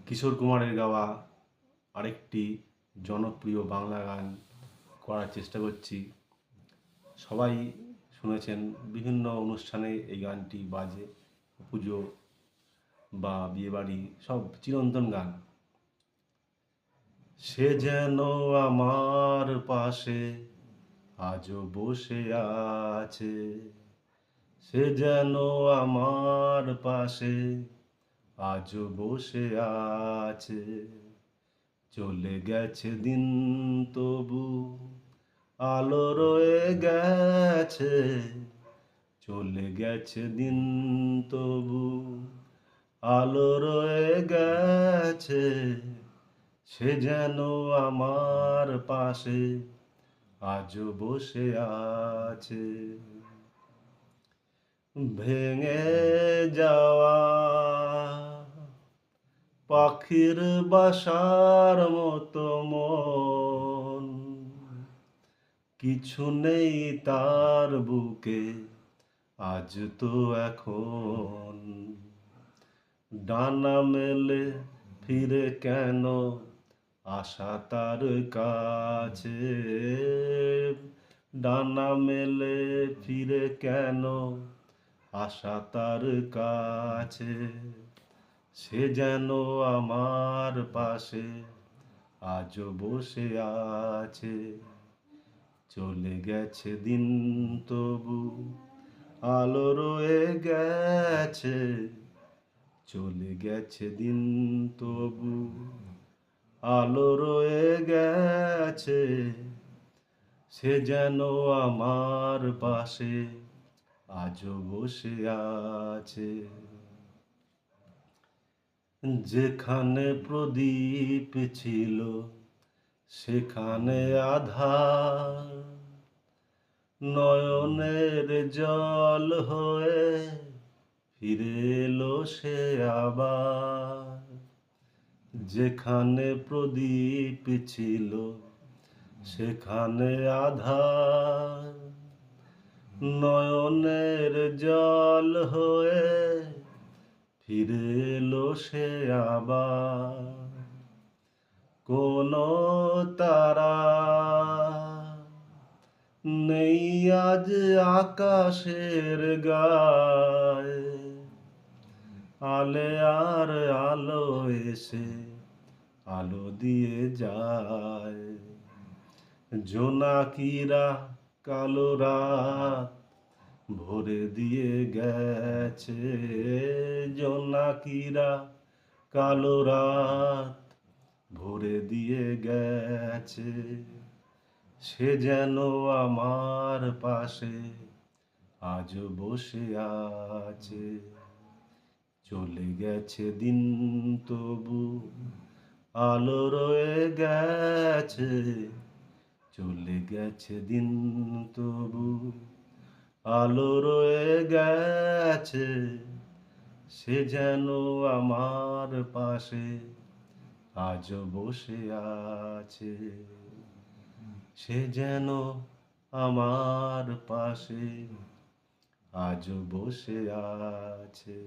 কিশোর কুমারের গাওয়া আরেকটি জনপ্রিয় বাংলা গান করার চেষ্টা করছি। সবাই শুনেছেন, বিভিন্ন অনুষ্ঠানে এই গানটি বাজে, পুজো বা বিয়েবাড়ি, সব চিরন্তন গান। সে যেন আমার পাশে আজও বসে আছে, সে যেন আমার পাশে আজও বসে আছে। চলে গেছে দিন তবু আলো রয়ে গেছে, চলে গেছে দিন তবু আলো রয়ে গেছে। সে যেন আমার পাশে আজও বসে আছে। ভেঙে যাওয়া পাখির বাসার মতো মন, কিছু নেই তার বুকে আজ তো এখন। ডানা মেলে ফিরে কেন আশা তার কাছে, ডানা মেলে ফিরে কেন আশা তার কাছে। সে যেন আমার পাশে আজও বসে আছে। চলে গেছে দিন তবু আলো রয়ে গেছে, চলে গেছে দিন তবু আলো রয়ে গেছে। সে যেন আমার পাশে আজও বসে আছে। যেখানে প্রদীপ ছিল সেখানে আধার, নয়নের জল হয়ে ফিরে এলো সে আবার। যেখানে প্রদীপ ছিল সেখানে আধার, নয়নের জল হয়ে ফিরে এলো সে আবার। কোনো তারা নেই আজ আকাশের গায়ে, আলে আর আলো এসে আলো দিয়ে যায়। জোনাকিরা কালো রাত ভরে দিয়ে গেছে, জোনাকিরা কালো রাত ভরে দিয়ে গেছে। সে যেন আমার পাশে আজও বসে আছে। চলে গেছে দিন তবু আলো রয়ে গেছে, চলে গেছে দিন তবু আলো রয়ে গেছে। সে যেন আমার পাশে আজও বসে আছে, সে যেন আমার পাশে আজও বসে আছে।